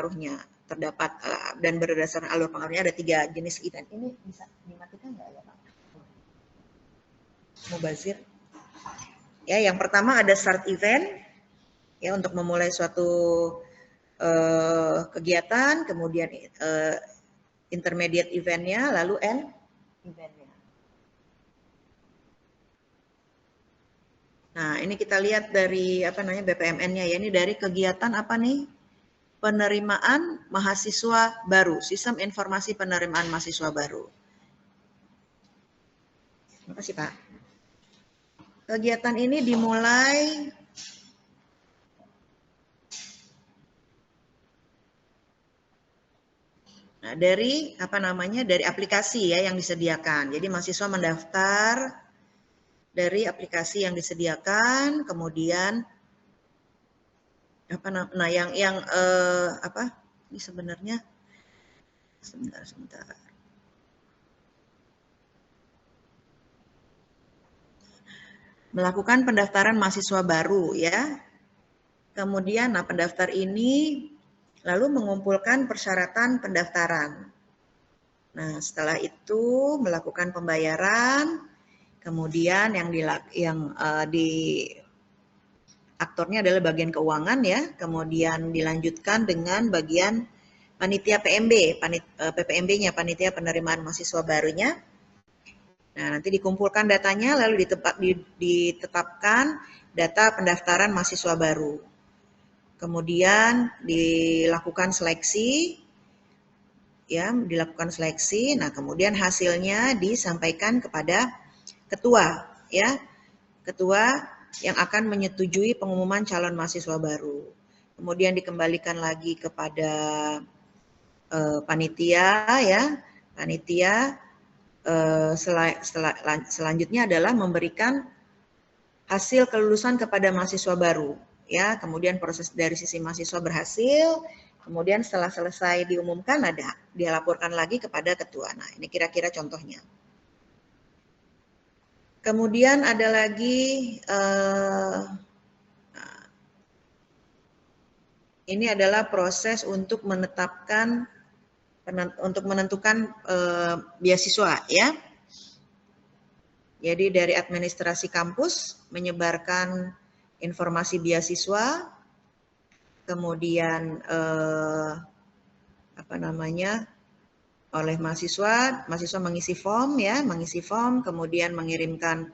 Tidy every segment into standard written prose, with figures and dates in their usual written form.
pengaruhnya terdapat dan berdasarkan alur pengaruhnya ada 3 jenis event. Ini bisa dimatikan nggak ya Pak? Mubazir. Ya, yang pertama ada start event ya untuk memulai suatu kegiatan, kemudian intermediate eventnya, lalu end eventnya. Nah, ini kita lihat dari BPMN-nya ya. Ini dari kegiatan apa nih? Penerimaan mahasiswa baru, sistem informasi penerimaan mahasiswa baru. Terima kasih Pak. Kegiatan ini dimulai dari dari aplikasi ya yang disediakan. Jadi mahasiswa mendaftar dari aplikasi yang disediakan, kemudian ini sebenarnya sebentar. Melakukan pendaftaran mahasiswa baru ya. Kemudian pendaftar ini lalu mengumpulkan persyaratan pendaftaran. Nah, setelah itu melakukan pembayaran, kemudian yang di aktornya adalah bagian keuangan ya, kemudian dilanjutkan dengan bagian panitia PMB, PPMB-nya, panitia penerimaan mahasiswa barunya. Nah, nanti dikumpulkan datanya lalu ditetapkan data pendaftaran mahasiswa baru. Kemudian dilakukan seleksi ya, Nah, kemudian hasilnya disampaikan kepada ketua ya. Ketua yang akan menyetujui pengumuman calon mahasiswa baru. Kemudian dikembalikan lagi kepada panitia ya. Panitia selanjutnya adalah memberikan hasil kelulusan kepada mahasiswa baru ya. Kemudian proses dari sisi mahasiswa berhasil, kemudian setelah selesai diumumkan dia laporkan lagi kepada ketua. Nah, ini kira-kira contohnya. Kemudian ada lagi ini adalah proses untuk menentukan beasiswa ya. Jadi dari administrasi kampus menyebarkan informasi beasiswa, kemudian oleh mahasiswa mengisi form ya, kemudian mengirimkan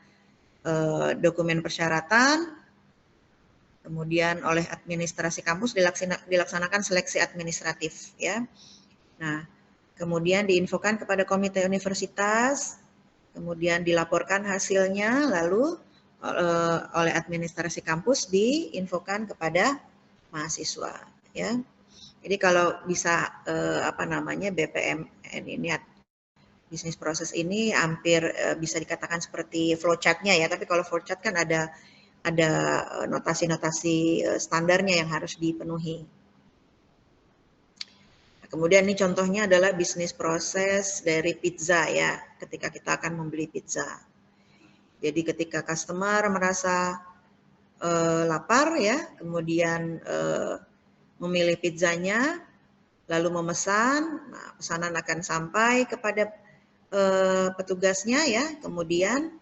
dokumen persyaratan, kemudian oleh administrasi kampus dilaksanakan seleksi administratif ya. Nah, kemudian diinfokan kepada komite universitas, kemudian dilaporkan hasilnya, lalu oleh administrasi kampus diinfokan kepada mahasiswa ya. Jadi kalau bisa BPMN ini bisnis proses ini hampir bisa dikatakan seperti flowchart-nya ya, tapi kalau flowchart kan ada notasi-notasi standarnya yang harus dipenuhi. Kemudian ini contohnya adalah bisnis proses dari pizza ya, ketika kita akan membeli pizza. Jadi ketika customer merasa lapar ya, kemudian memilih pizzanya, lalu memesan, nah, pesanan akan sampai kepada petugasnya ya, kemudian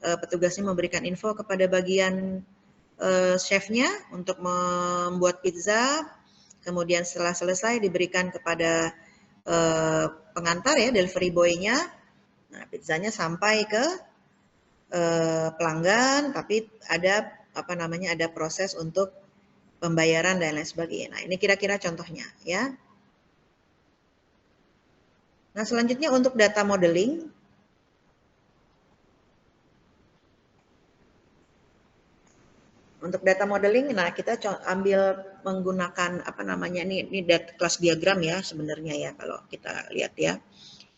petugasnya memberikan info kepada bagian chefnya untuk membuat pizza, kemudian setelah selesai diberikan kepada pengantar ya, delivery boy-nya. Nah, pizzanya sampai ke pelanggan, tapi ada ada proses untuk pembayaran dan lain sebagainya. Nah, ini kira-kira contohnya ya. Nah, selanjutnya untuk data modeling. Untuk data modeling, nah kita ambil menggunakan ini data kelas diagram ya sebenarnya ya kalau kita lihat ya.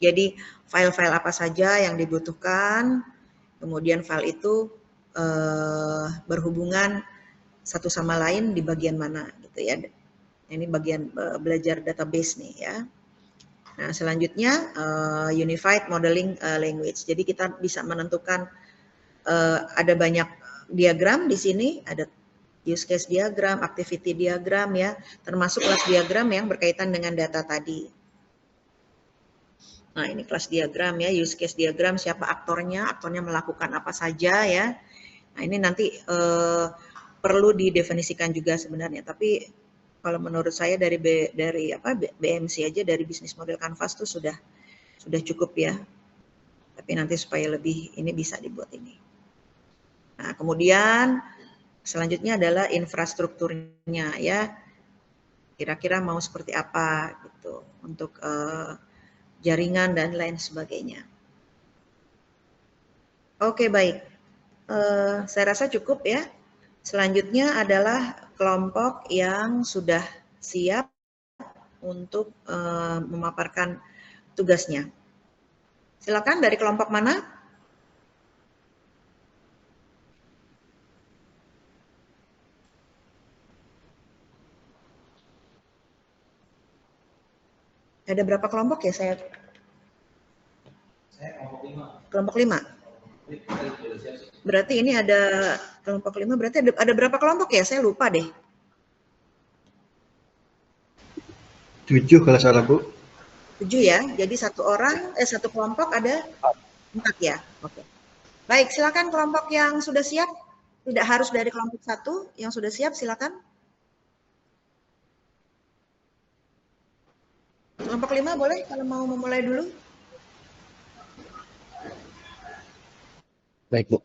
Jadi file-file apa saja yang dibutuhkan, kemudian file itu berhubungan satu sama lain di bagian mana gitu ya. Ini bagian belajar database nih ya. Nah, selanjutnya unified modeling language. Jadi kita bisa menentukan ada banyak diagram di sini, ada use case diagram, activity diagram ya, termasuk kelas diagram yang berkaitan dengan data tadi. Nah, ini kelas diagram ya, use case diagram, siapa aktornya melakukan apa saja ya. Nah, ini nanti perlu didefinisikan juga sebenarnya, tapi kalau menurut saya dari BMC aja, dari bisnis model Canvas tuh sudah cukup ya. Tapi nanti supaya lebih ini bisa dibuat ini. Nah, kemudian selanjutnya adalah infrastrukturnya ya. Kira-kira mau seperti apa gitu untuk jaringan dan lain sebagainya. Oke, baik. Saya rasa cukup ya. Selanjutnya adalah kelompok yang sudah siap untuk memaparkan tugasnya. Silakan, dari kelompok mana? Ada berapa kelompok ya saya? Kelompok 5. Berarti ini ada kelompok 5, berarti ada berapa kelompok ya? Saya lupa deh. 7 kalau salah, Bu. 7 ya. Jadi satu kelompok ada 4 ya. Oke. Baik, silakan kelompok yang sudah siap. Tidak harus dari kelompok 1, yang sudah siap silakan. Kelompok 5 boleh kalau mau memulai dulu. Baik, Bu.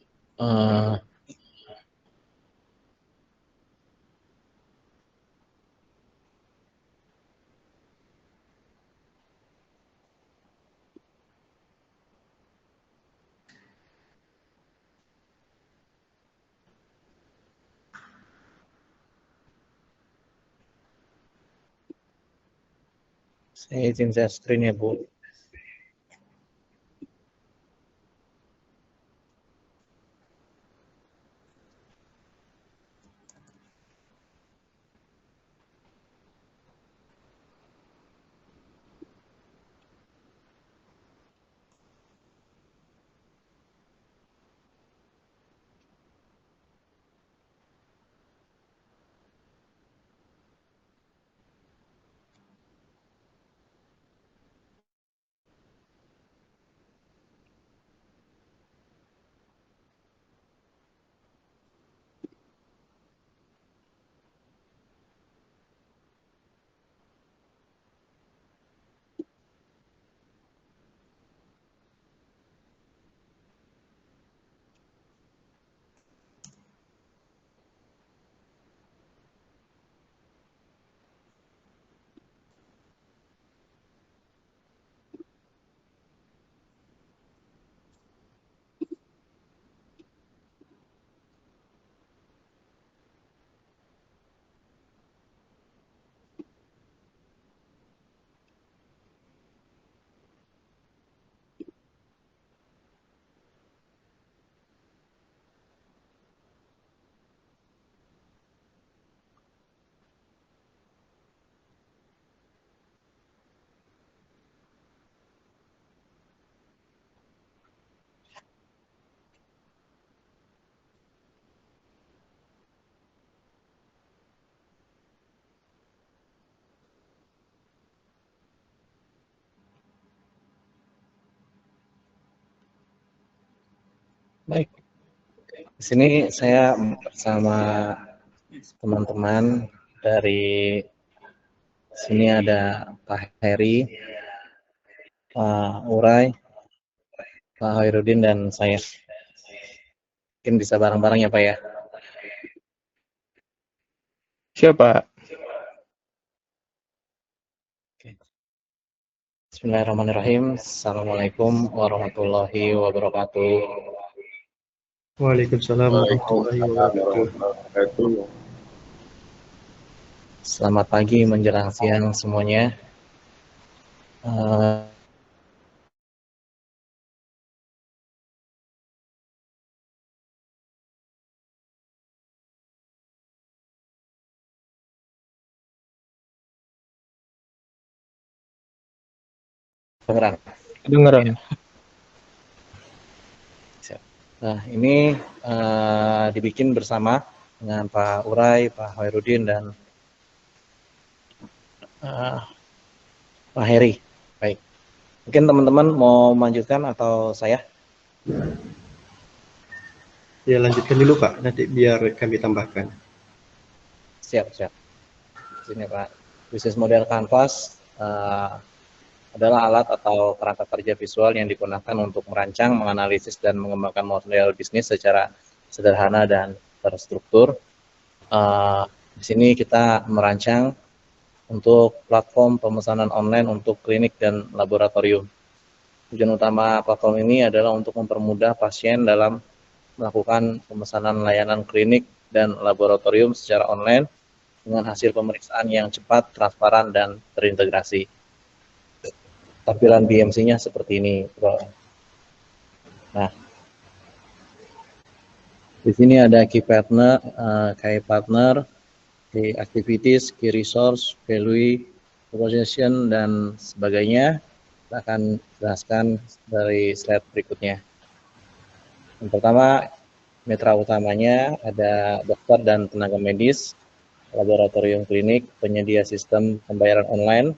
Saya izin share screen ya, Bu. Baik. Di sini saya bersama teman-teman dari sini, ada Pak Heri, Pak Urai, Pak Hoirudin, dan saya. Mungkin bisa bareng-bareng ya, Pak ya. Siapa? Oke. Bismillahirrahmanirrahim. Assalamualaikum warahmatullahi wabarakatuh. Waalaikumsalam warahmatullahi wabarakatuh. Selamat pagi menjelang siang semuanya. Kedengeran. Nah, ini dibikin bersama dengan Pak Urai, Pak Hoirudin, dan Pak Heri. Baik, mungkin teman-teman mau melanjutkan atau saya? Ya, lanjutkan dulu Pak, nanti biar kami tambahkan. Siap. Sini Pak. Bisnis model Canvas adalah alat atau kerangka kerja visual yang digunakan untuk merancang, menganalisis, dan mengembangkan model bisnis secara sederhana dan terstruktur. Di sini kita merancang untuk platform pemesanan online untuk klinik dan laboratorium. Tujuan utama platform ini adalah untuk mempermudah pasien dalam melakukan pemesanan layanan klinik dan laboratorium secara online dengan hasil pemeriksaan yang cepat, transparan, dan terintegrasi. Tampilan BMC-nya seperti ini, Bro. Nah, di sini ada key partner, key activities, key resource, value, proposition, dan sebagainya. Kita akan jelaskan dari slide berikutnya. Yang pertama, mitra utamanya ada dokter dan tenaga medis, laboratorium klinik, penyedia sistem pembayaran online,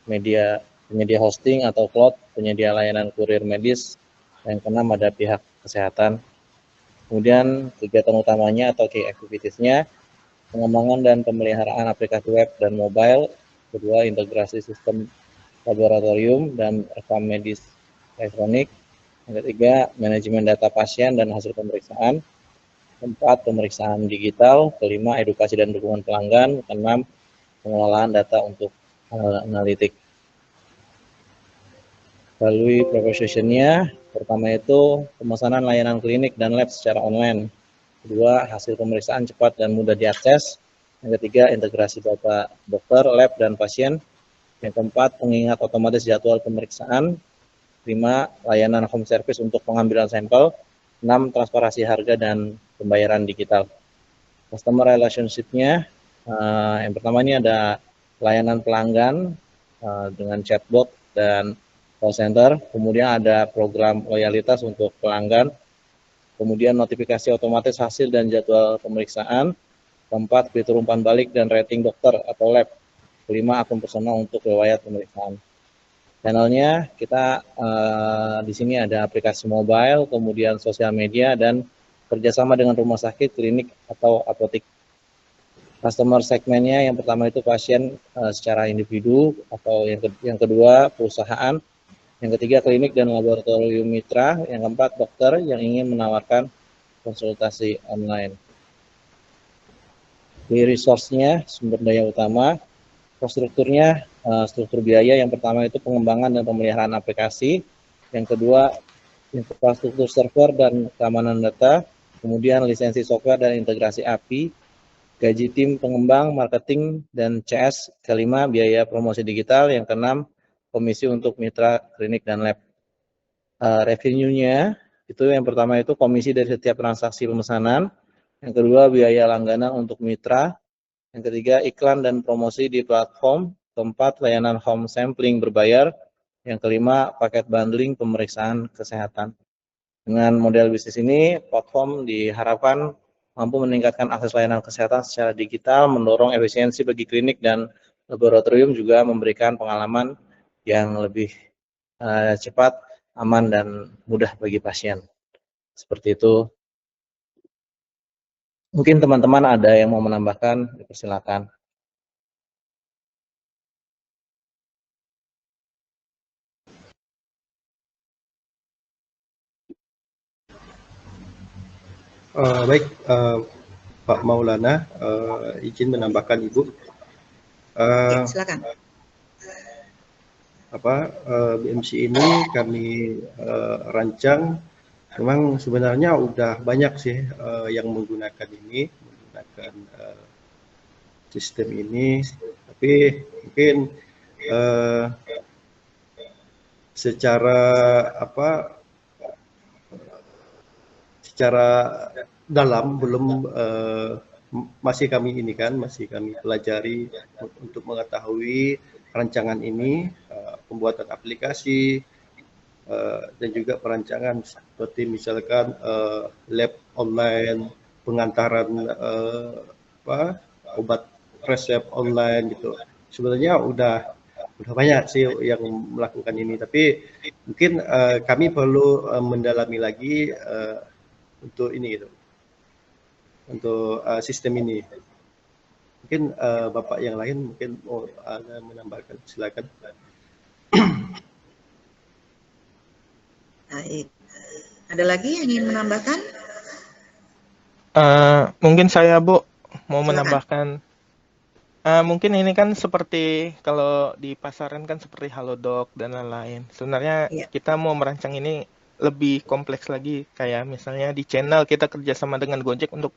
penyedia hosting atau cloud, penyedia layanan kurir medis. Yang keenam ada pihak kesehatan. Kemudian kegiatan utamanya atau key activities-nya, pengembangan dan pemeliharaan aplikasi web dan mobile. Kedua, integrasi sistem laboratorium dan rekam medis elektronik. Yang ketiga, manajemen data pasien dan hasil pemeriksaan. Keempat, pemeriksaan digital. Kelima, edukasi dan dukungan pelanggan. Keenam, pengelolaan data untuk analitik. Value proposition-nya, pertama itu pemesanan layanan klinik dan lab secara online. Kedua, hasil pemeriksaan cepat dan mudah diakses. Yang ketiga, integrasi data dokter, lab, dan pasien. Yang keempat, pengingat otomatis jadwal pemeriksaan. 5, layanan home service untuk pengambilan sampel. 6, transparansi harga dan pembayaran digital. Customer relationship-nya, yang pertama ini ada layanan pelanggan dengan chatbot dan call center. Kemudian ada program loyalitas untuk pelanggan. Kemudian notifikasi otomatis hasil dan jadwal pemeriksaan. Keempat, fitur umpan balik dan rating dokter atau lab. Kelima, akun personal untuk riwayat pemeriksaan. Channelnya kita di sini ada aplikasi mobile, kemudian sosial media, dan kerjasama dengan rumah sakit, klinik, atau apotek. Customer segmennya yang pertama itu pasien secara individu, atau yang kedua perusahaan. Yang ketiga, klinik dan laboratorium mitra. Yang keempat, dokter yang ingin menawarkan konsultasi online. Di resource-nya, sumber daya utama, strukturnya, struktur biaya yang pertama itu pengembangan dan pemeliharaan aplikasi. Yang kedua, infrastruktur server dan keamanan data. Kemudian lisensi software dan integrasi API. Gaji tim pengembang, marketing, dan CS. Kelima, biaya promosi digital. Yang keenam, komisi untuk mitra klinik dan lab. Revenue-nya itu yang pertama itu komisi dari setiap transaksi pemesanan. Yang kedua, biaya langganan untuk mitra. Yang ketiga, iklan dan promosi di platform. Keempat, layanan home sampling berbayar. Yang kelima, paket bundling pemeriksaan kesehatan. Dengan model bisnis ini, platform diharapkan mampu meningkatkan akses layanan kesehatan secara digital, mendorong efisiensi bagi klinik dan laboratorium, juga memberikan pengalaman yang lebih cepat, aman, dan mudah bagi pasien. Seperti itu. Mungkin teman-teman ada yang mau menambahkan, silakan. Baik, Pak Maulana, izin menambahkan Ibu. Ya, silakan. BMC ini kami rancang, memang sebenarnya udah banyak sih yang menggunakan sistem ini, tapi mungkin secara dalam belum, masih kami pelajari untuk mengetahui rancangan ini, pembuatan aplikasi, dan juga perancangan seperti misalkan lab online, pengantaran obat resep online gitu. Sebenarnya udah banyak sih yang melakukan ini, tapi mungkin kami perlu mendalami lagi untuk ini gitu, untuk sistem ini. Mungkin Bapak yang lain mungkin mau ada menambahkan, silakan. Baik. Ada lagi yang ingin menambahkan? Mungkin saya, Bu, mau Silakan. menambahkan. Mungkin ini kan seperti kalau di pasaran kan seperti Halodoc dan lain-lain. Sebenarnya Iya. kita mau merancang ini lebih kompleks lagi. Kayak misalnya di channel kita kerjasama dengan Gojek untuk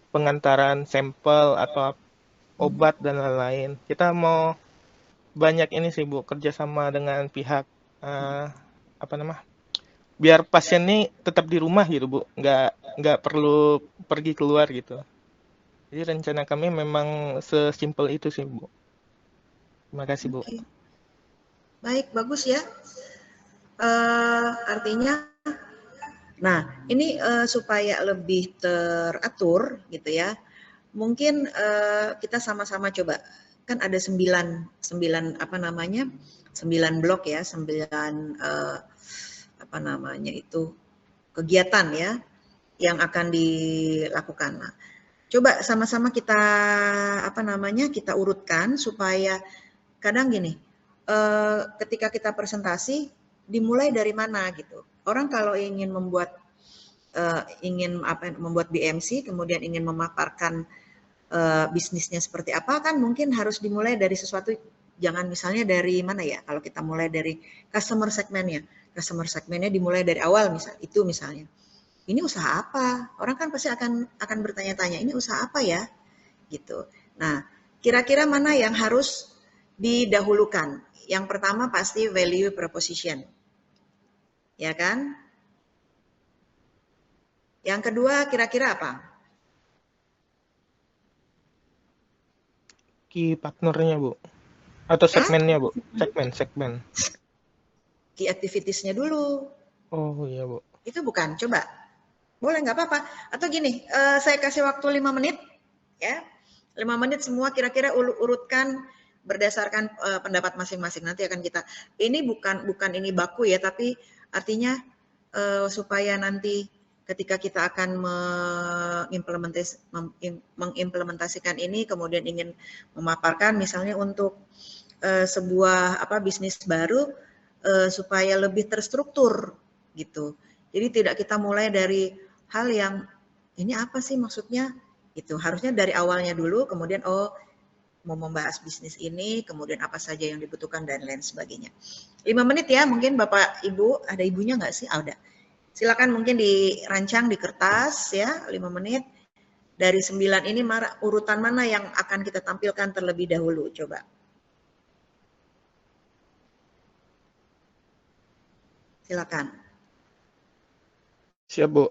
pengantaran sampel atau obat dan lain-lain. Kita mau banyak ini sih, Bu, kerjasama dengan pihak biar pasien ini tetap di rumah gitu, Bu, nggak perlu pergi keluar gitu. Jadi rencana kami memang sesimpel itu sih, Bu. Terima kasih, Bu. Oke. Baik, bagus ya. Artinya, nah ini supaya lebih teratur gitu ya. Mungkin kita sama-sama coba, kan ada 9 blok ya, 9 kegiatan ya yang akan dilakukan. Nah, coba sama-sama kita kita urutkan supaya kadang gini, ketika kita presentasi dimulai dari mana gitu. Orang kalau ingin membuat BMC, kemudian ingin memaparkan bisnisnya seperti apa, kan mungkin harus dimulai dari sesuatu. Jangan misalnya dari mana ya, kalau kita mulai dari customer segmennya dimulai dari awal, misalnya ini usaha apa, orang kan pasti akan bertanya-tanya, ini usaha apa ya gitu. Nah, kira-kira mana yang harus didahulukan? Yang pertama pasti value proposition, ya kan? Yang kedua kira-kira apa? Key partnernya, Bu. Atau segmennya, Bu. Segmen. Key activitiesnya dulu. Oh iya, Bu. Itu bukan, coba. Boleh, nggak apa-apa. Atau gini, saya kasih waktu 5 menit, ya. 5 menit semua kira-kira urutkan berdasarkan pendapat masing-masing. Nanti akan kita, ini bukan ini baku ya, tapi artinya supaya nanti ketika kita akan mengimplementasikan ini, kemudian ingin memaparkan misalnya untuk sebuah bisnis baru, supaya lebih terstruktur gitu. Jadi tidak kita mulai dari hal yang ini apa sih maksudnya gitu. Harusnya dari awalnya dulu, kemudian mau membahas bisnis ini, kemudian apa saja yang dibutuhkan dan lain sebagainya. 5 menit ya, mungkin Bapak Ibu, ada ibunya nggak sih? Ada. Silakan mungkin dirancang di kertas ya, 5 menit. Dari 9 ini urutan mana yang akan kita tampilkan terlebih dahulu, coba. Silakan. Siap, Bu.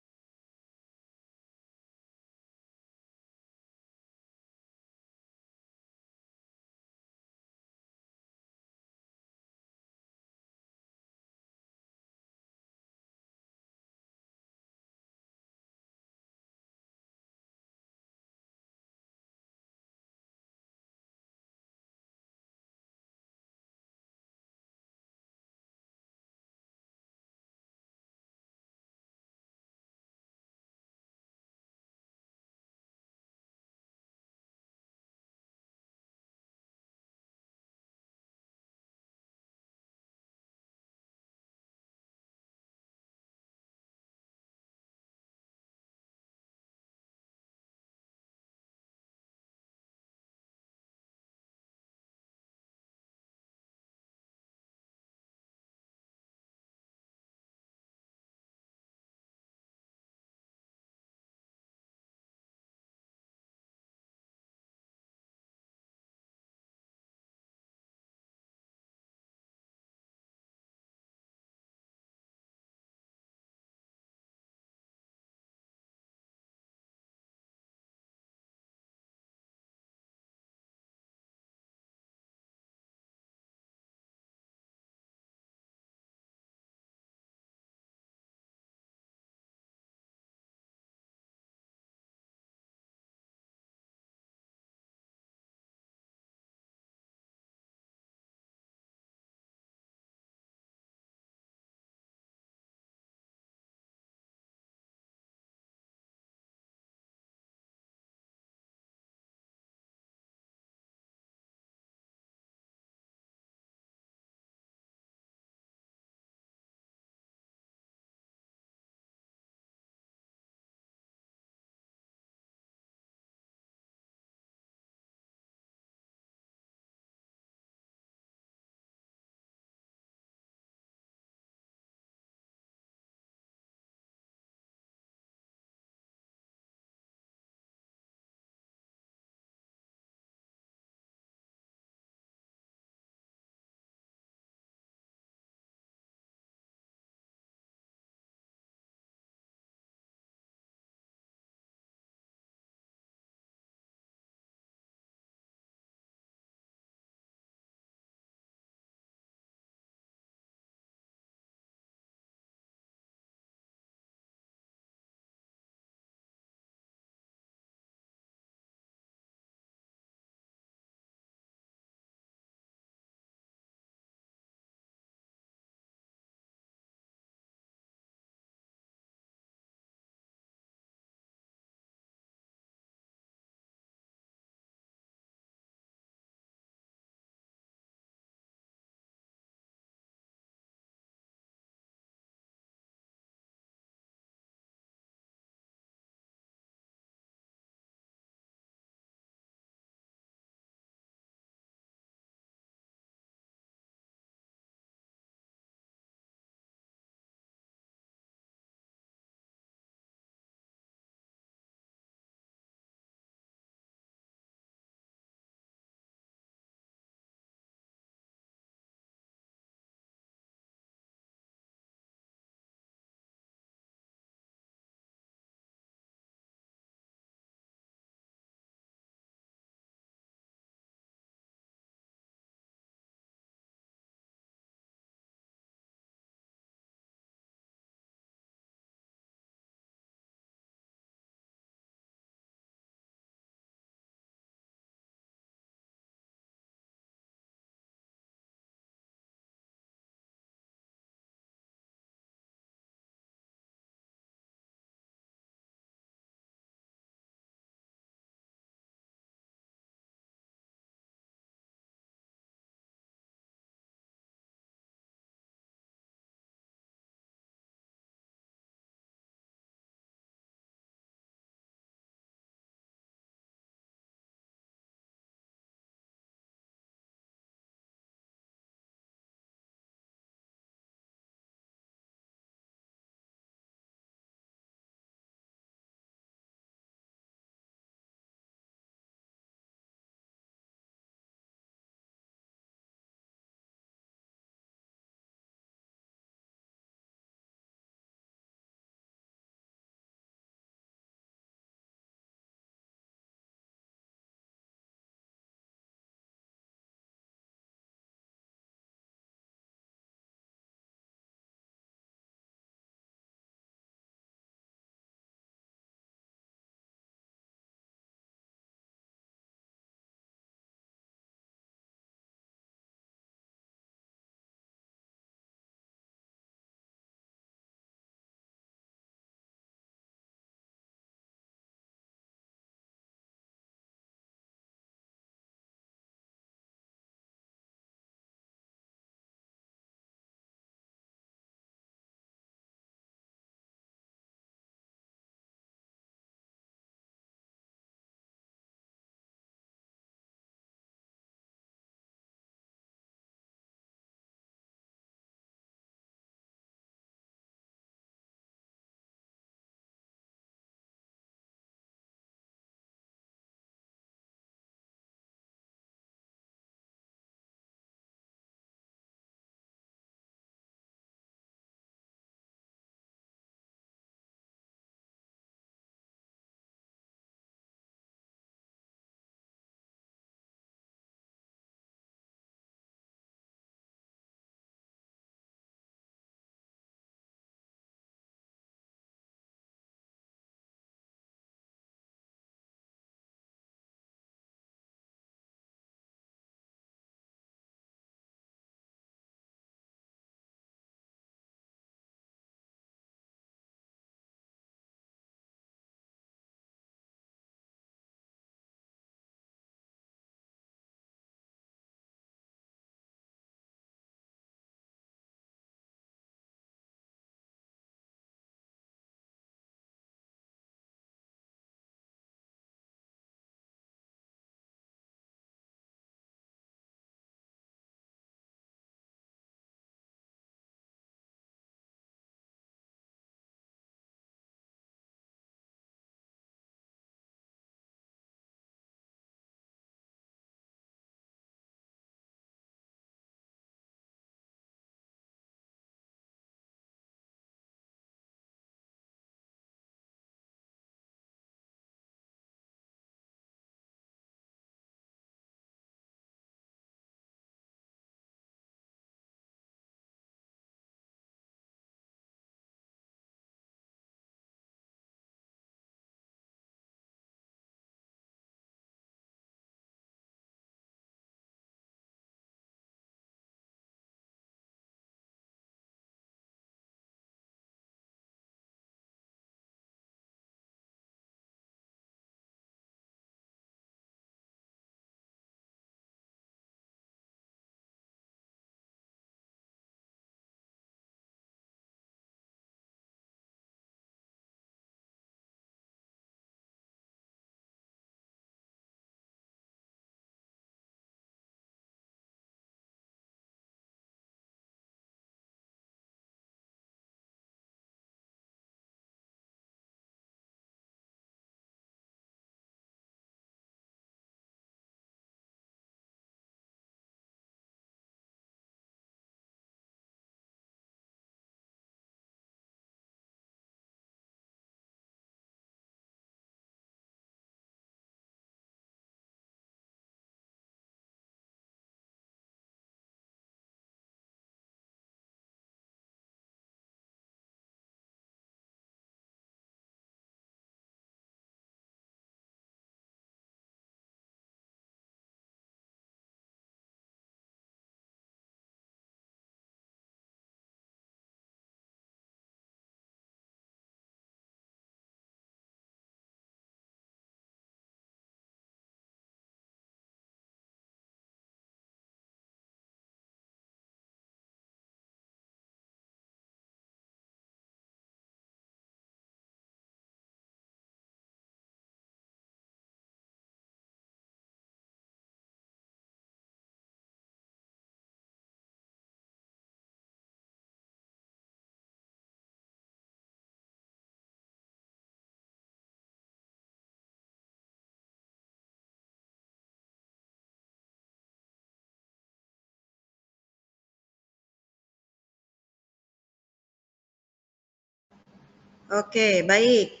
Oke, baik.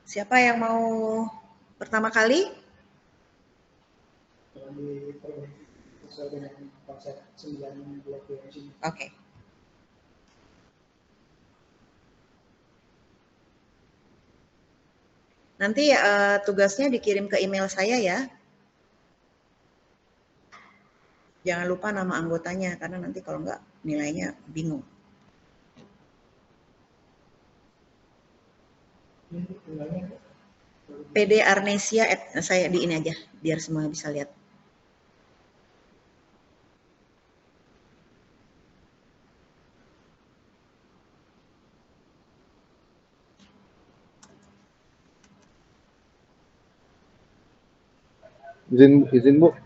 Siapa yang mau pertama kali? Oke. Nanti tugasnya dikirim ke email saya ya. Jangan lupa nama anggotanya, karena nanti kalau enggak nilainya bingung. PD Arnesia, saya di ini aja, biar semua bisa lihat. Izin Bu,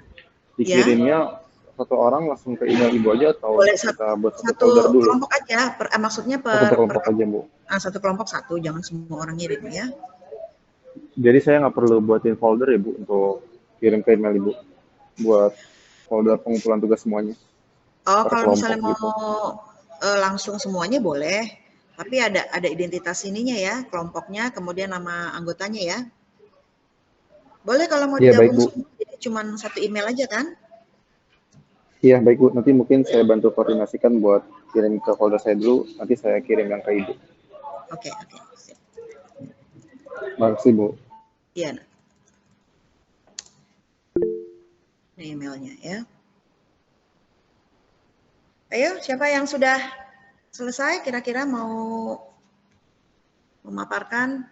dikirimnya satu orang langsung ke email Ibu aja atau boleh kita buat satu satu folder dulu? kelompok aja, maksudnya satu kelompok aja Bu. Satu kelompok satu, jangan semua orang ngirim ya. Jadi saya nggak perlu buatin folder ya Bu untuk kirim ke email Ibu buat folder pengumpulan tugas semuanya. Oh, kalau misalnya mau gitu. Langsung semuanya boleh, tapi ada identitas ininya ya, kelompoknya, kemudian nama anggotanya ya. Boleh kalau mau digabung semua, jadi cuma satu email aja kan? Iya baik Bu, nanti mungkin saya bantu koordinasikan buat kirim ke folder saya dulu, nanti saya kirim yang ke Ibu. Oke. Makasih Bu. Iya. Ini emailnya ya. Ayo, siapa yang sudah selesai kira-kira mau memaparkan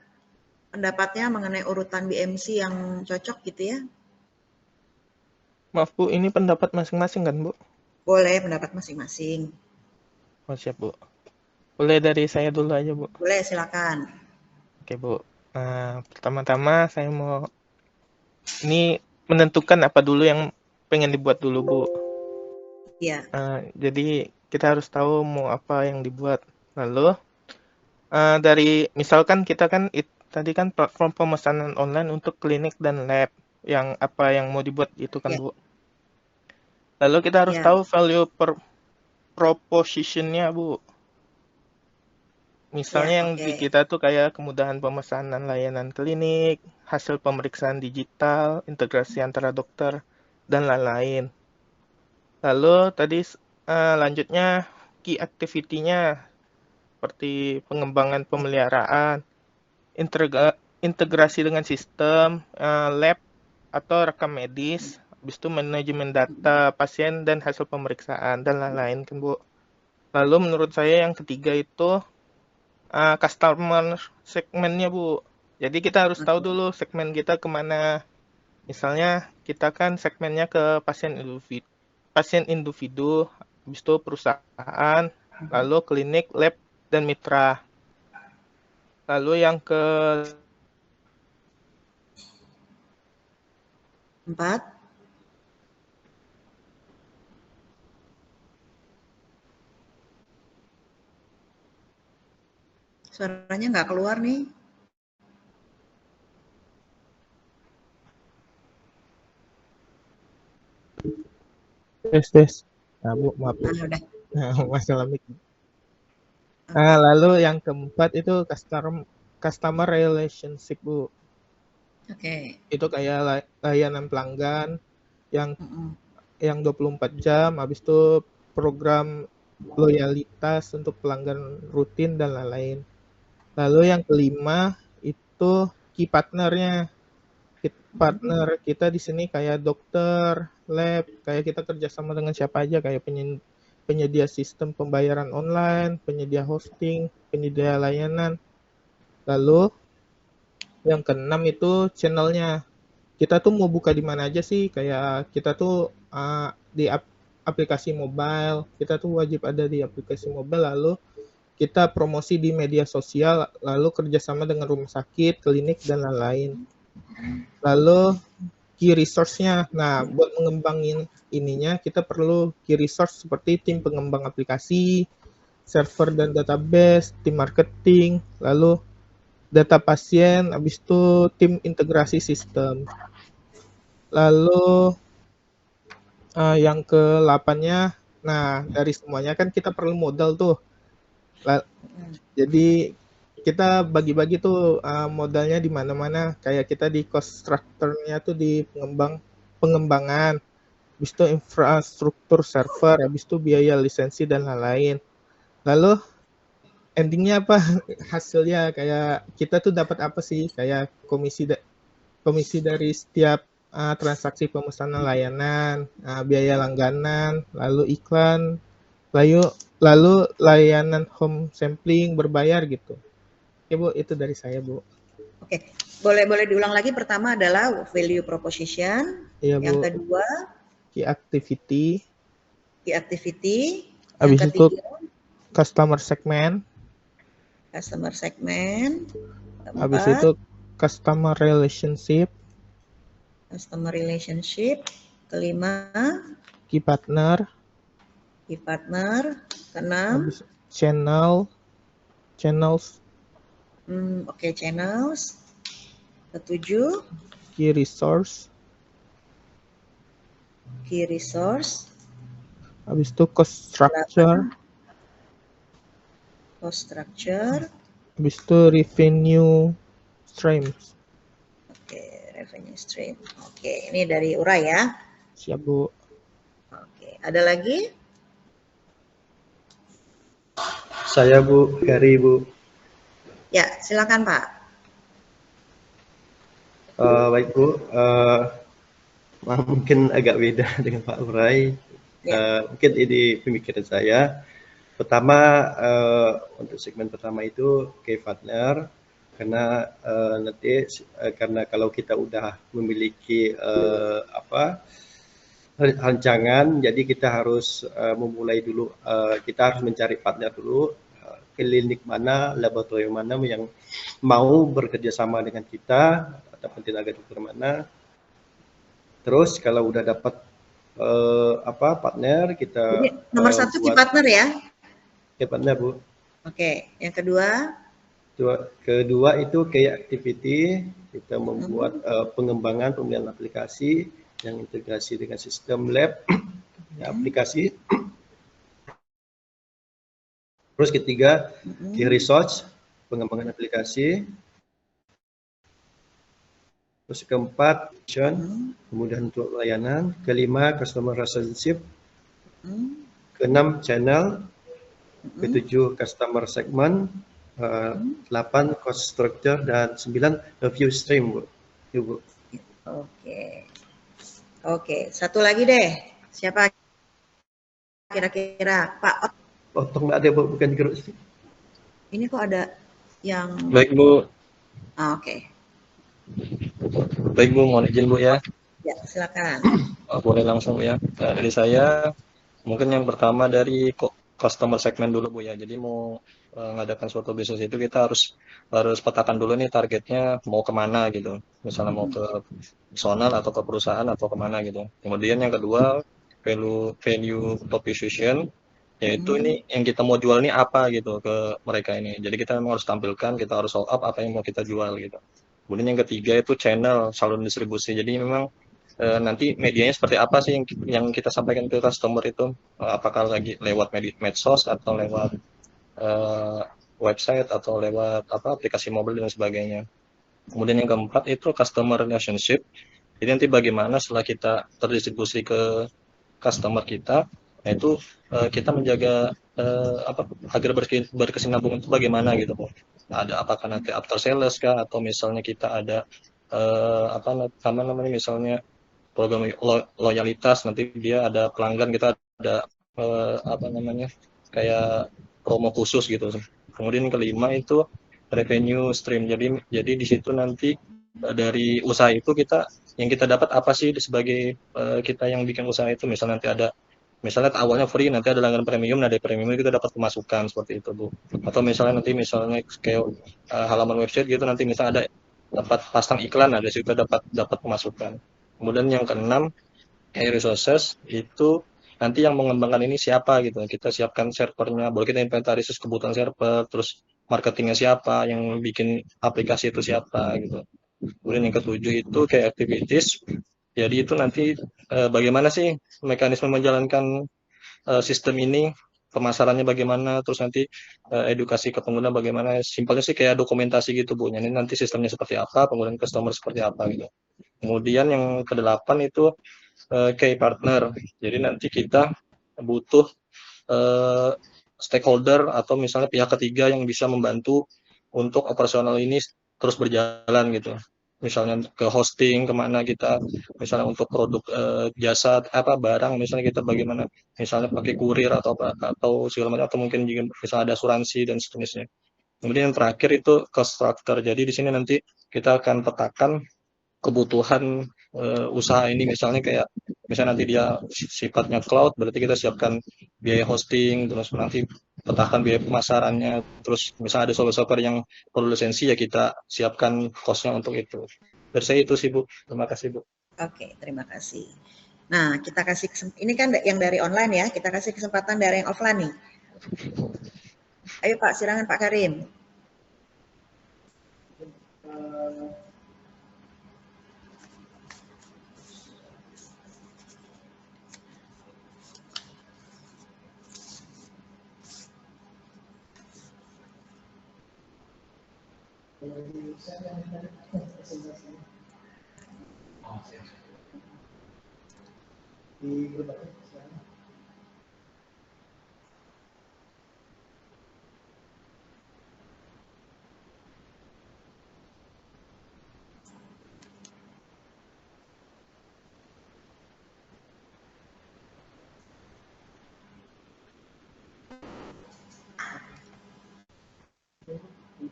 pendapatnya mengenai urutan BMC yang cocok gitu ya? Maaf Bu, ini pendapat masing-masing kan Bu? Boleh, pendapat masing-masing. Oh siap Bu. Boleh dari saya dulu aja Bu? Boleh, silakan. Oke Bu. Pertama-tama saya mau ini menentukan apa dulu yang pengen dibuat dulu Bu. Iya. Jadi kita harus tahu mau apa yang dibuat. Lalu dari misalkan kita kan tadi kan platform pemesanan online untuk klinik dan lab yang apa yang mau dibuat itu kan Bu. Lalu kita harus tahu value proposition-nya Bu. Misalnya yang di kita tuh kayak kemudahan pemesanan layanan klinik, hasil pemeriksaan digital, integrasi antara dokter, dan lain-lain. Lalu tadi lanjutnya key activity-nya seperti pengembangan pemeliharaan, integrasi dengan sistem, lab atau rekam medis, habis itu manajemen data pasien dan hasil pemeriksaan, dan lain-lain kan Bu. Lalu menurut saya yang ketiga itu customer segmennya Bu. Jadi kita harus tahu dulu segmen kita kemana. Misalnya kita kan segmennya ke pasien individu, habis itu perusahaan, lalu klinik, lab, dan mitra. Lalu yang ke 4. Suaranya nggak keluar nih. Tes. Nah, Bu, maaf. Udah. Masalah mic. Lalu yang keempat itu customer relationship, Bu. Oke. Itu kayak layanan pelanggan yang 24 jam, habis itu program loyalitas untuk pelanggan rutin dan lain-lain. Lalu yang kelima itu key partnernya. Partner kita di sini kayak dokter, lab, kayak kita kerjasama dengan siapa aja, kayak penyedia sistem pembayaran online, penyedia hosting, penyedia layanan. Lalu yang keenam itu channelnya. Kita tuh mau buka di mana aja sih, kayak kita tuh di aplikasi mobile, kita tuh wajib ada di aplikasi mobile, lalu kita promosi di media sosial, lalu kerjasama dengan rumah sakit, klinik, dan lain-lain. Lalu key resource-nya, nah buat mengembangin ininya kita perlu key resource seperti tim pengembang aplikasi, server dan database, tim marketing, lalu data pasien, habis itu tim integrasi sistem. Lalu yang ke-8-nya, nah dari semuanya kan kita perlu modal tuh. Jadi kita bagi-bagi tuh modalnya di mana-mana. Kayak kita di cost structure-nya tuh di pengembangan, habis itu infrastruktur server, habis itu biaya lisensi dan lain-lain. Lalu endingnya apa? Hasilnya kayak kita tuh dapat apa sih? Kayak komisi dari setiap transaksi pemesanan layanan, biaya langganan, lalu iklan, lalu layanan home sampling berbayar gitu. Oke Bu, itu dari saya Bu. Oke, boleh diulang lagi. Pertama adalah value proposition. Iya Yang Bu. kedua Key activity. key activity. Habis Yang itu ketiga customer segment. customer segment. Habis Keempat itu customer relationship. customer relationship. Kelima Key partner. key partner. Keenam Habis channels. oke, channels. Ketujuh Key resource. key resource. Habis itu cost structure. Cost structure. Habis itu revenue streams. Oke, revenue stream. Oke, ini dari Urai ya. Siap Bu. Oke, ada lagi? Saya Bu, Heri Bu. Ya, silakan Pak. Baik Bu, mungkin agak beda dengan Pak Urai. Mungkin ini pemikiran saya. Pertama, untuk segmen pertama itu key partner, karena nanti karena kalau kita udah memiliki rancangan, jadi kita harus memulai dulu, kita harus mencari partner dulu, klinik mana, laboratorium mana yang mau bekerja sama dengan kita, ataupun tenaga dokter mana. Terus kalau udah dapat partner, kita Jadi, nomor satu key partner ya? Key partner Bu. Oke, yang kedua? Kedua itu key activity, kita membuat pengembangan pemilihan aplikasi yang integrasi dengan sistem lab aplikasi. Terus ketiga, key research, pengembangan aplikasi. Terus keempat, kemudahan untuk layanan. Kelima, customer relationship. Keenam, channel. Ketujuh, customer segment. 8, cost structure. Dan 9, review stream, Bu. Bu. Oke, satu lagi deh. Siapa kira-kira? Pak Otong nggak ada Bu, bukan geruk. Ini kok ada yang... Baik Bu. Oke. Baik Bu, mohon izin Bu ya. Ya, silakan. Boleh langsung Bu ya. Dari saya, mungkin yang pertama dari customer segment dulu Bu ya. Jadi mau mengadakan suatu bisnis itu kita harus petakan dulu nih targetnya mau kemana gitu. Misalnya mau ke personal atau ke perusahaan atau kemana gitu. Kemudian yang kedua, value proposition, yaitu ini yang kita mau jual ini apa gitu ke mereka ini. Jadi kita memang harus tampilkan, kita harus show up apa yang mau kita jual gitu. Kemudian yang ketiga itu channel, saluran distribusi. Jadi memang nanti medianya seperti apa sih yang kita sampaikan ke customer itu, apakah lagi lewat medsos atau lewat website atau lewat aplikasi mobil dan sebagainya. Kemudian yang keempat itu customer relationship. Jadi nanti bagaimana setelah kita terdistribusi ke customer kita, itu kita menjaga agar berkesinambungan itu bagaimana gitu Bu. Ada apakah nanti after sales kah, atau misalnya kita ada misalnya program loyalitas, nanti dia ada pelanggan, kita ada kayak promo khusus gitu. Kemudian yang kelima itu revenue stream. Jadi di situ nanti dari usaha itu yang kita dapat apa sih sebagai kita yang bikin usaha itu. Misalnya nanti ada, misalnya awalnya free, nanti ada langganan premium, nah dari premium kita dapat pemasukan seperti itu Bu. Atau misalnya kayak halaman website gitu, nanti misalnya ada dapat pasang iklan, nah dari situ dapat pemasukan. Kemudian yang keenam, resources, itu nanti yang mengembangkan ini siapa gitu. Kita siapkan servernya, boleh kita inventaris kebutuhan server, terus marketingnya siapa, yang bikin aplikasi itu siapa gitu. Kemudian yang ketujuh itu kayak activities. Jadi itu nanti bagaimana sih mekanisme menjalankan sistem ini, pemasarannya bagaimana, terus nanti edukasi ke pengguna bagaimana. Simpelnya sih kayak dokumentasi gitu Bu. Ini nanti sistemnya seperti apa, penggunaan customer seperti apa gitu. Kemudian yang kedelapan itu key partner. Jadi nanti kita butuh stakeholder atau misalnya pihak ketiga yang bisa membantu untuk operasional ini terus berjalan gitu. Misalnya ke hosting, kemana kita, misalnya untuk produk jasa apa barang, misalnya kita bagaimana, misalnya pakai kurir atau apa, atau segala macam, atau mungkin juga misalnya ada asuransi dan seterusnya. Kemudian yang terakhir itu cost structure. Jadi di sini nanti kita akan petakan kebutuhan usaha ini, misalnya kayak misalnya nanti dia sifatnya cloud, berarti kita siapkan biaya hosting, terus nanti petakan biaya pemasarannya, terus misalnya ada software-software yang perlu lisensi ya kita siapkan cost-nya untuk itu. Dari saya itu sih Bu, terima kasih Bu. Oke, terima kasih. Nah, kita kasih ini kan yang dari online ya, kita kasih kesempatan dari yang offline nih. Ayo Pak, silakan Pak Karim.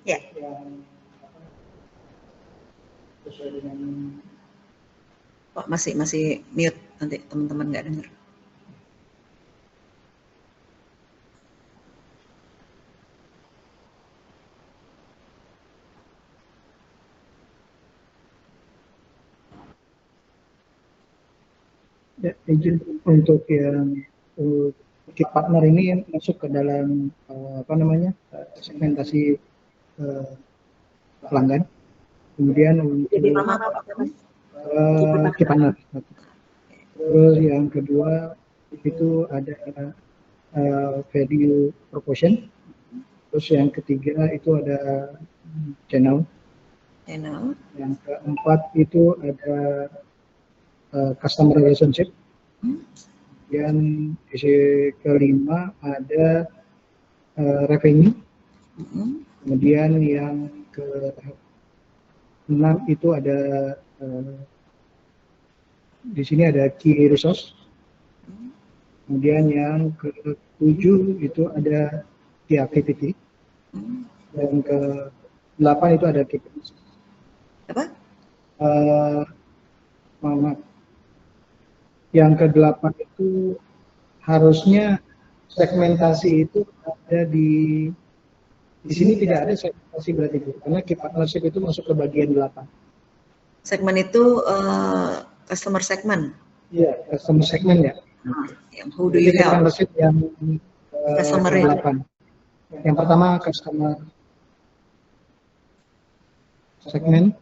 Ya. Kok masih mute, nanti teman-teman nggak dengar. Ya, izin untuk yang key partner ini masuk ke dalam segmentasi pelanggan. Kemudian untuk key partner. Terus yang kedua itu ada value proposition. Terus yang ketiga itu ada channel. Yang keempat itu ada customer relationship. Kemudian isi kelima ada revenue. Kemudian yang ke-6 itu ada di sini ada key resource. Kemudian yang ke-7 itu ada key activity. Dan ke-8 itu ada key business. Apa? Yang ke-8 itu harusnya segmentasi itu ada di sini tidak ada segmentasi berarti Bu, karena key partnership itu masuk ke bagian 8. Segmen itu customer segment. Iya, customer segment ya. Yang who do you help? Partnership yang Customer 8. Yang pertama customer segment.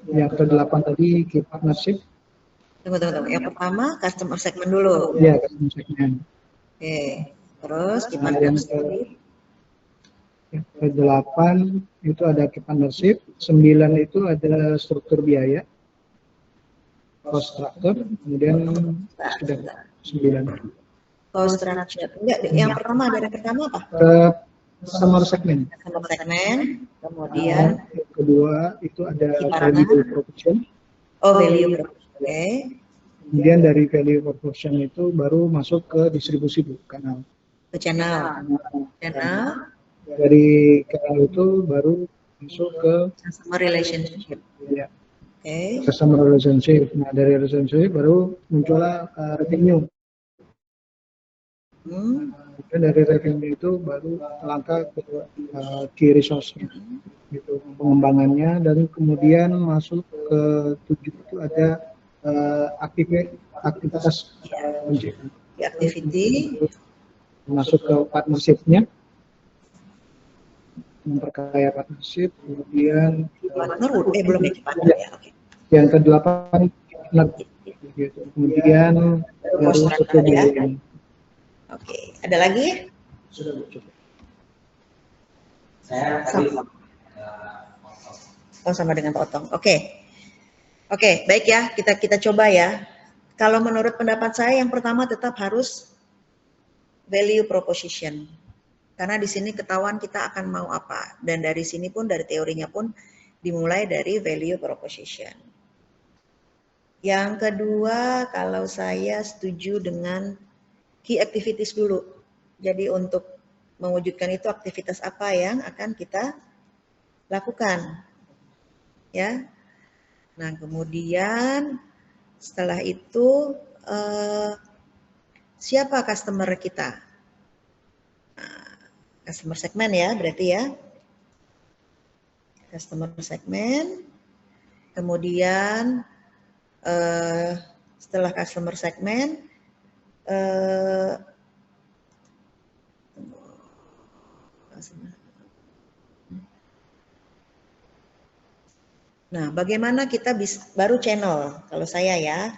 Yang ke-8 tadi key partnership. Tunggu. Yang pertama customer segment dulu. Iya, customer segment. Oke. Terus key partnership. Yang ke-8 itu ada key partnership. 9 itu ada struktur biaya. Cost structure. Kemudian sudah 9. Cost structure. Enggak, yang pertama dari pertama apa? Customer segment. Customer segment. Kemudian yang kedua itu ada value proposition. Oh, value proposition. Oke. Kemudian dari value proposition itu baru masuk ke distribusi kanal. Ke channel. Dari kanal itu baru masuk ke customer relationship. Ya. Oke. Customer relationship. Nah, dari relationship baru muncullah revenue. Dan dari revenue itu baru langkah ke key resource. Gitu, pengembangannya, dan kemudian masuk ke 7 itu ada aktivitas activity, masuk ke partnership-nya, memperkaya partnership. Kemudian partner belum ya partner ya. Oke. Yang ke-8 gitu. Kemudian baru masuk ke Oke, ada lagi? Sudah Bu, cukup. Saya tadi sama dengan Pak Otong. Oke. Oke, baik ya, kita coba ya. Kalau menurut pendapat saya yang pertama tetap harus value proposition. Karena di sini ketahuan kita akan mau apa. Dan dari sini pun, dari teorinya pun dimulai dari value proposition. Yang kedua, kalau saya setuju dengan key activities dulu. Jadi untuk mewujudkan itu aktivitas apa yang akan kita lakukan. Ya. Nah, kemudian setelah itu siapa customer kita? Nah, customer segment ya, berarti ya. Customer segment. Kemudian setelah customer segment, nah, bagaimana kita bisa, baru channel, kalau saya ya,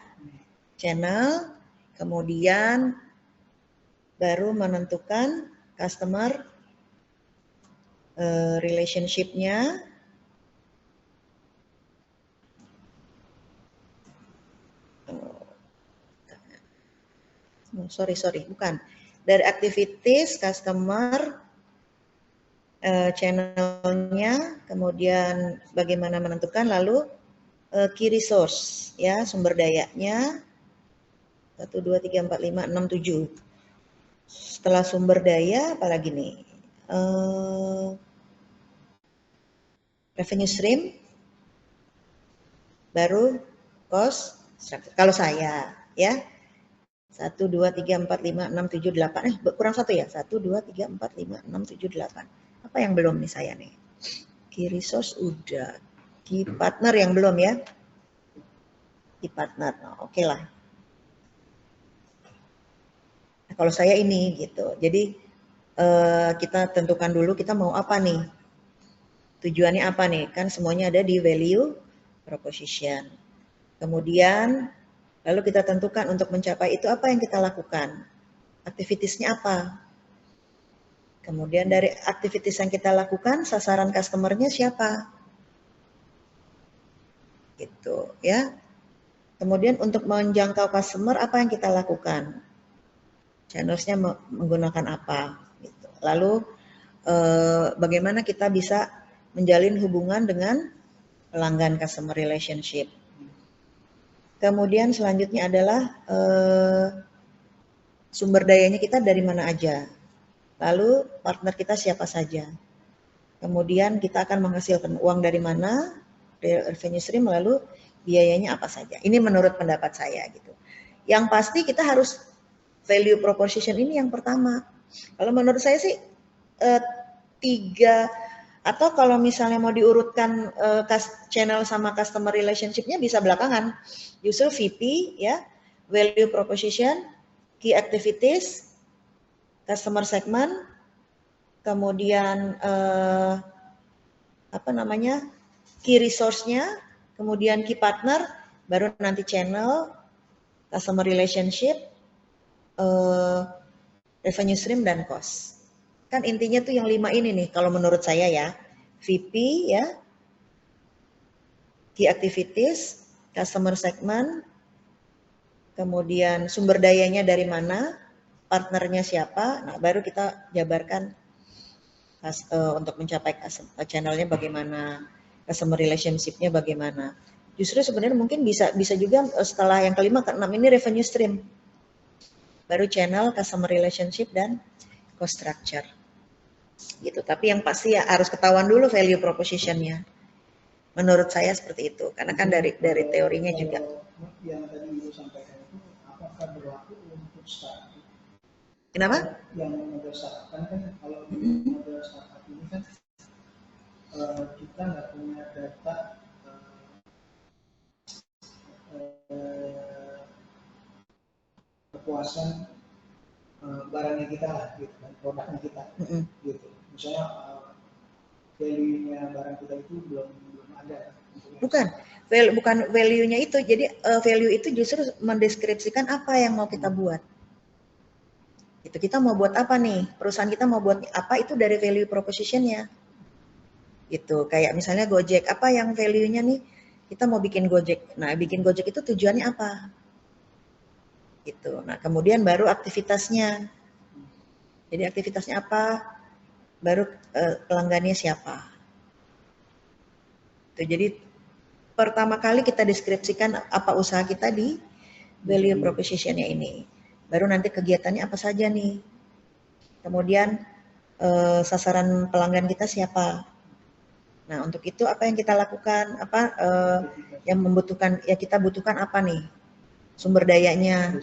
channel, kemudian baru menentukan customer relationship-nya, sorry, bukan. Dari activities, customer, channelnya, kemudian bagaimana menentukan, lalu key resource, ya, sumber dayanya, 1, 2, 3, 4, 5, 6, 7. Setelah sumber daya, apalagi nih? Revenue stream, baru cost structure. Kalau saya, ya. 1, 2, 3, 4, 5, 6, 7, 8. Kurang 1 ya? 1, 2, 3, 4, 5, 6, 7, 8. Apa yang belum nih saya nih? Key resource udah. Key partner yang belum ya? Key partner. Nah, oke lah. Nah, kalau saya ini gitu. Jadi kita tentukan dulu kita mau apa nih? Tujuannya apa nih? Kan semuanya ada di value proposition. Kemudian lalu kita tentukan untuk mencapai itu apa yang kita lakukan. Aktivitasnya apa? Kemudian dari aktivitas yang kita lakukan, sasaran customer-nya siapa? Gitu ya. Kemudian untuk menjangkau customer, apa yang kita lakukan? Channels-nya menggunakan apa? Gitu. Lalu bagaimana kita bisa menjalin hubungan dengan pelanggan, customer relationship. Kemudian selanjutnya adalah sumber dayanya kita dari mana aja. Lalu partner kita siapa saja. Kemudian kita akan menghasilkan uang dari mana, revenue stream, lalu biayanya apa saja. Ini menurut pendapat saya gitu. Yang pasti kita harus value proposition ini yang pertama. Kalau menurut saya sih 3, atau kalau misalnya mau diurutkan channel sama customer relationship-nya bisa belakangan. Justru VP ya, value proposition, key activities, customer segment, kemudian key resource-nya, kemudian key partner, baru nanti channel, customer relationship, revenue stream dan cost. Kan intinya tuh yang 5 ini nih kalau menurut saya ya. VP ya, key activities, customer segment, kemudian sumber dayanya dari mana, partnernya siapa, nah baru kita jabarkan untuk mencapai channelnya bagaimana, customer relationship-nya bagaimana. Justru sebenarnya mungkin bisa juga setelah yang kelima, keenam ini revenue stream. Baru channel, customer relationship, dan cost structure. Gitu. Tapi yang pasti ya harus ketahuan dulu value proposition-nya. Menurut saya seperti itu. Karena kan dari teorinya juga. Yang tadi Ibu sampaikan itu apakah berlaku untuk startup? Kenapa? Yang model startup kan kalau model startup ini kan kita nggak punya data kepuasan barangnya kita lah, gitu kan, produknya kita, gitu. Misalnya value-nya barang kita itu belum ada. Bukan value-nya itu. Jadi value itu justru mendeskripsikan apa yang mau kita buat. Itu kita mau buat apa nih? Perusahaan kita mau buat apa itu dari value proposition-nya. Gitu. Kayak misalnya Gojek, apa yang value-nya nih? Kita mau bikin Gojek. Nah, bikin Gojek itu tujuannya apa? Gitu. Nah, kemudian baru aktivitasnya. Jadi aktivitasnya apa? Baru pelanggannya siapa? Itu. Jadi pertama kali kita deskripsikan apa usaha kita di value proposition-nya ini. Baru nanti kegiatannya apa saja nih. Kemudian sasaran pelanggan kita siapa. Nah, untuk itu apa yang kita lakukan? Apa yang membutuhkan, ya kita butuhkan apa nih? Sumber dayanya,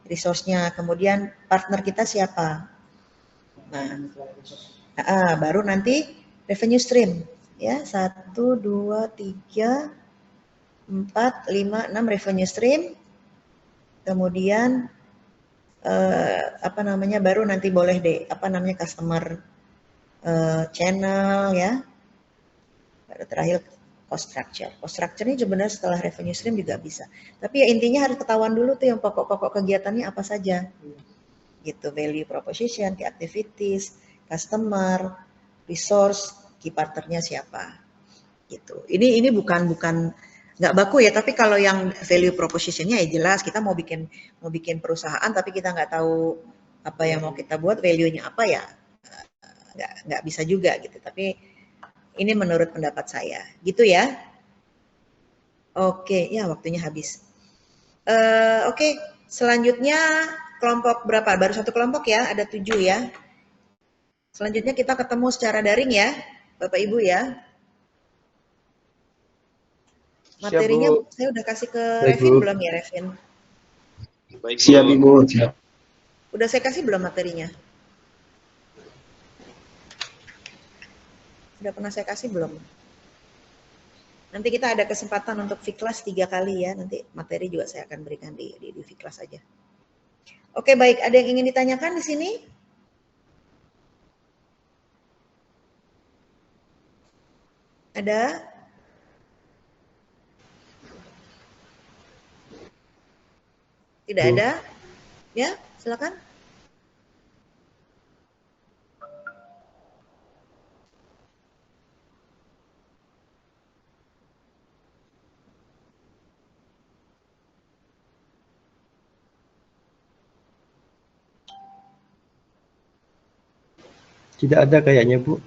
resource-nya, kemudian partner kita siapa. Nah, baru nanti revenue stream. Ya, 1, 2, 3, 4, 5, 6 revenue stream. Kemudian baru nanti boleh deh customer channel ya. Baru terakhir cost structure. Cost structure ini sebenarnya setelah revenue stream juga bisa. Tapi ya intinya harus ketahuan dulu tuh yang pokok-pokok kegiatannya apa saja. Gitu, value proposition, key activities, customer, resource, key partnernya siapa. Gitu. Ini bukan nggak baku ya, tapi kalau yang value proposition-nya ya jelas kita mau bikin perusahaan tapi kita nggak tahu apa yang mau kita buat, value-nya apa ya nggak bisa juga gitu. Tapi ini menurut pendapat saya, gitu ya. Oke, ya waktunya habis. Oke, selanjutnya kelompok berapa? Baru satu kelompok ya, ada 7 ya. Selanjutnya kita ketemu secara daring ya, Bapak Ibu ya. Materinya saya udah kasih ke Revin belum ya, Revin? Baik, siap Ibu. Udah saya kasih belum materinya? Udah pernah saya kasih belum? Nanti kita ada kesempatan untuk Fiklas 3 kali ya. Nanti materi juga saya akan berikan di Fiklas aja. Oke, baik. Ada yang ingin ditanyakan di sini? Ada? Tidak ada? Ya, silakan. Tidak ada kayaknya, Bu.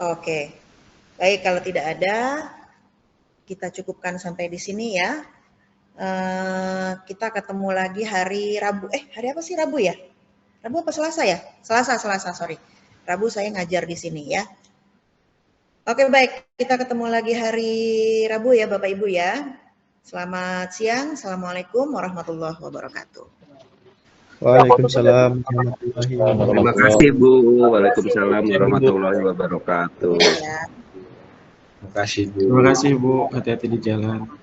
Oke. Baik, kalau tidak ada, kita cukupkan sampai di sini ya. Kita ketemu lagi hari Rabu. Hari apa sih Rabu ya? Rabu apa Selasa ya? Selasa, sorry. Rabu saya ngajar di sini ya. Oke, baik. Kita ketemu lagi hari Rabu ya Bapak Ibu ya. Selamat siang. Assalamualaikum warahmatullahi wabarakatuh. Waalaikumsalam. Terima kasih Bu. Waalaikumsalam warahmatullahi wabarakatuh. Ya. Terima kasih Bu. Terima kasih Bu. Hati-hati di jalan.